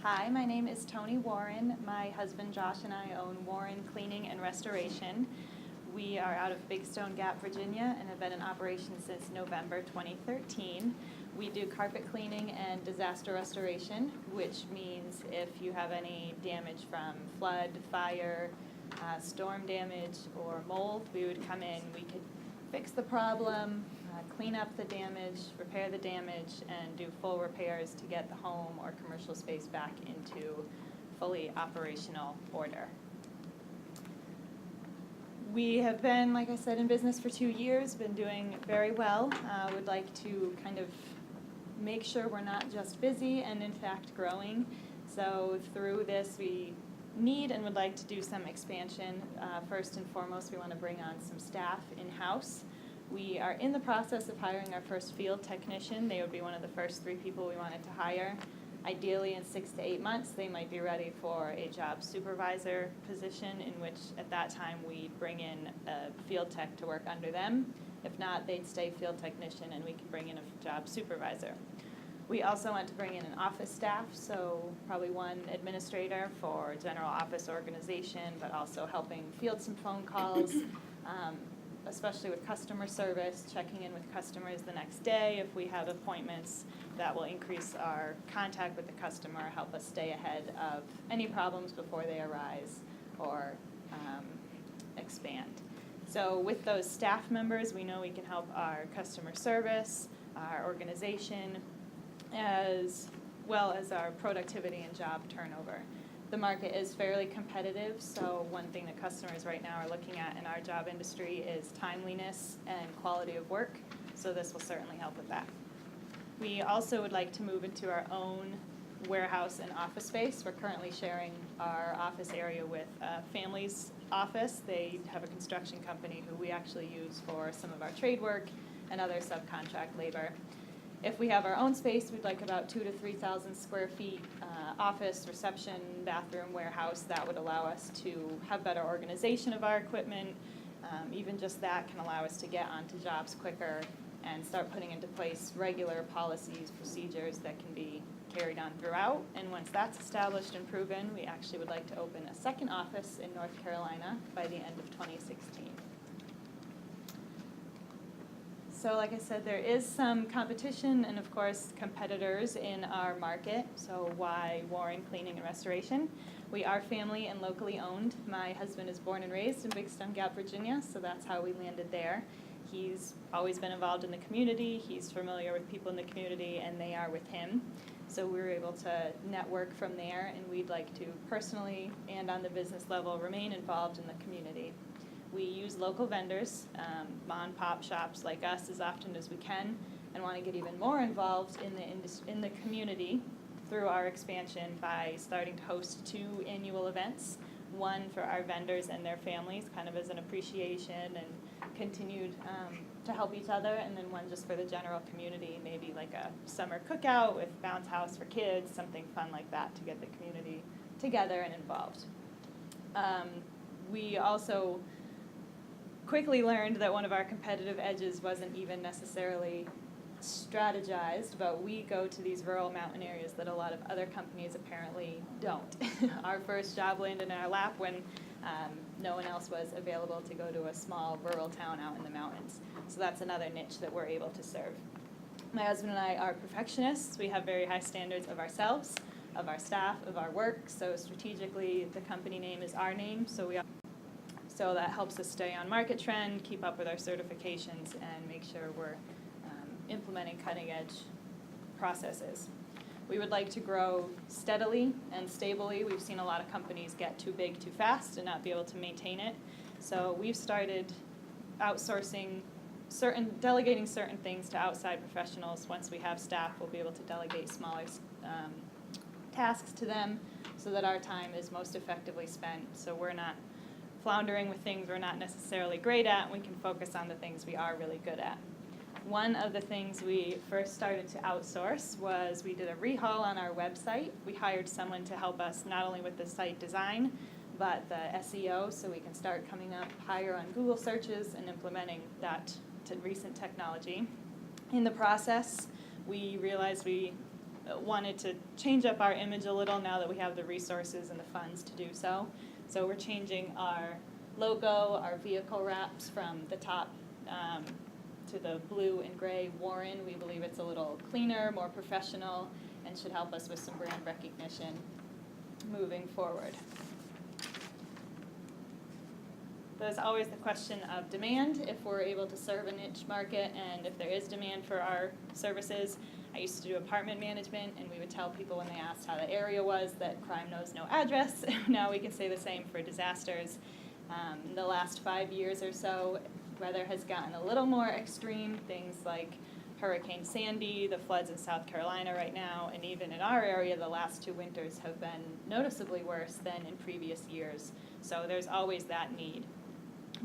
Hi, my name is Toni Warren. My husband Josh and I own Warren Cleaning and Restoration. We are out of Big Stone Gap, Virginia, and have been in operation since November 2013. We do carpet cleaning and disaster restoration, which means if you have any damage from flood, fire, storm damage, or mold, we would come in, we could fix the problem, clean up the damage, repair the damage, and do full repairs to get the home or commercial space back into fully operational order. We have been, like I said, in business for 2 years, been doing very well. Would like to kind of make sure we're not just busy and in fact growing. So through this we need and would like to do some expansion. First and foremost, we want to bring on some staff in-house. We are in the process of hiring our first field technician. They would be one of the first 3 people we wanted to hire. Ideally, in 6 to 8 months, they might be ready for a job supervisor position, in which at that time we bring in a field tech to work under them. If not, they'd stay field technician and we could bring in a job supervisor. We also want to bring in an office staff, so probably one administrator for general office organization, but also helping field some phone calls, especially with customer service, checking in with customers the next day. If we have appointments, that will increase our contact with the customer, help us stay ahead of any problems before they arise or expand. So with those staff members, we know we can help our customer service, our organization, as well as our productivity and job turnover. The market is fairly competitive, so one thing that customers right now are looking at in our job industry is timeliness and quality of work, so this will certainly help with that. We also would like to move into our own warehouse and office space. We're currently sharing our office area with a family's office. They have a construction company who we actually use for some of our trade work and other subcontract labor. If we have our own space, we'd like about 2,000 to 3,000 square feet, office, reception, bathroom, warehouse. That would allow us to have better organization of our equipment. Even just that can allow us to get onto jobs quicker and start putting into place regular policies, procedures that can be carried on throughout. And once that's established and proven, we actually would like to open a second office in North Carolina by the end of 2016. So like I said, there is some competition and of course competitors in our market. So why Warren Cleaning and Restoration? We are family and locally owned. My husband is born and raised in Big Stone Gap, Virginia, so that's how we landed there. He's always been involved in the community, he's familiar with people in the community, and they are with him. So we were able to network from there, and we'd like to personally and on the business level remain involved in the community. We use local vendors, mom and pop shops like us as often as we can, and want to get even more involved in the community through our expansion by starting to host 2 annual events, one for our vendors and their families, kind of as an appreciation and continued to help each other, and then one just for the general community, maybe like a summer cookout with bounce house for kids, something fun like that to get the community together and involved. We also quickly learned that one of our competitive edges wasn't even necessarily strategized, but we go to these rural mountain areas that a lot of other companies apparently don't. Our first job landed in our lap when no one else was available to go to a small rural town out in the mountains. So that's another niche that we're able to serve. My husband and I are perfectionists. We have very high standards of ourselves, of our staff, of our work. So strategically, the company name is our name. So that helps us stay on market trend, keep up with our certifications, and make sure we're implementing cutting-edge processes. We would like to grow steadily and stably. We've seen a lot of companies get too big too fast and not be able to maintain it. So we've started outsourcing delegating certain things to outside professionals. Once we have staff, we'll be able to delegate smaller tasks to them so that our time is most effectively spent. So we're not floundering with things we're not necessarily great at, and we can focus on the things we are really good at. One of the things we first started to outsource was we did a rehaul on our website. We hired someone to help us not only with the site design, but the SEO, so we can start coming up higher on Google searches and implementing that recent technology. In the process, we realized we wanted to change up our image a little now that we have the resources and the funds to do so. So we're changing our logo, our vehicle wraps from the top to the blue and gray Warren. We believe it's a little cleaner, more professional, and should help us with some brand recognition moving forward. There's always the question of demand, if we're able to serve a niche market and if there is demand for our services. I used to do apartment management, and we would tell people when they asked how the area was that crime knows no address. Now we can say the same for disasters. The last 5 years or so, weather has gotten a little more extreme, things like Hurricane Sandy, the floods in South Carolina right now, and even in our area, the last 2 winters have been noticeably worse than in previous years. So there's always that need.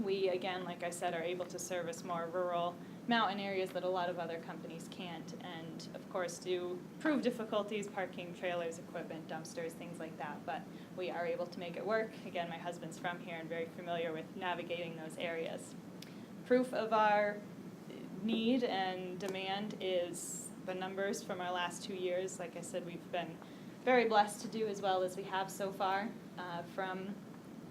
We, again, like I said, are able to service more rural mountain areas that a lot of other companies can't, and of course do prove difficulties, parking trailers, equipment, dumpsters, things like that, but we are able to make it work. Again, my husband's from here and very familiar with navigating those areas. Proof of our need and demand is the numbers from our last 2 years. Like I said, we've been very blessed to do as well as we have so far. From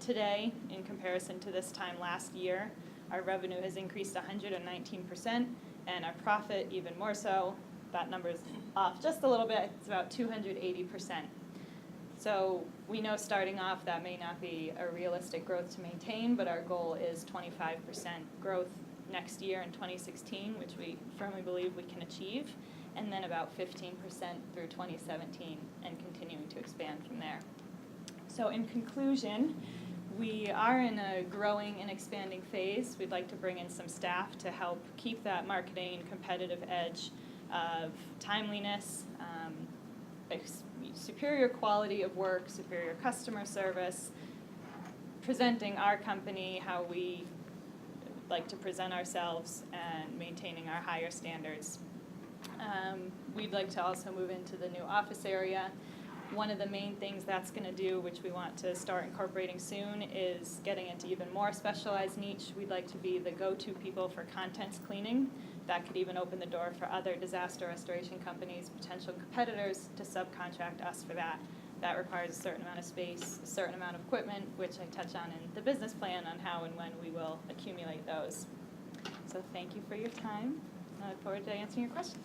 today, in comparison to this time last year, our revenue has increased 119%, and our profit even more so. That number's off just a little bit. It's about 280%. So we know starting off that may not be a realistic growth to maintain, but our goal is 25% growth next year in 2016, which we firmly believe we can achieve, and then about 15% through 2017 and continuing to expand from there. So in conclusion, we are in a growing and expanding phase. We'd like to bring in some staff to help keep that marketing and competitive edge of timeliness, superior quality of work, superior customer service, presenting our company how we like to present ourselves, and maintaining our higher standards. We'd like to also move into the new office area. One of the main things that's going to do, which we want to start incorporating soon, is getting into even more specialized niche. We'd like to be the go-to people for contents cleaning. That could even open the door for other disaster restoration companies, potential competitors, to subcontract us for that. That requires a certain amount of space, a certain amount of equipment, which I touch on in the business plan on how and when we will accumulate those. So thank you for your time. I look forward to answering your questions.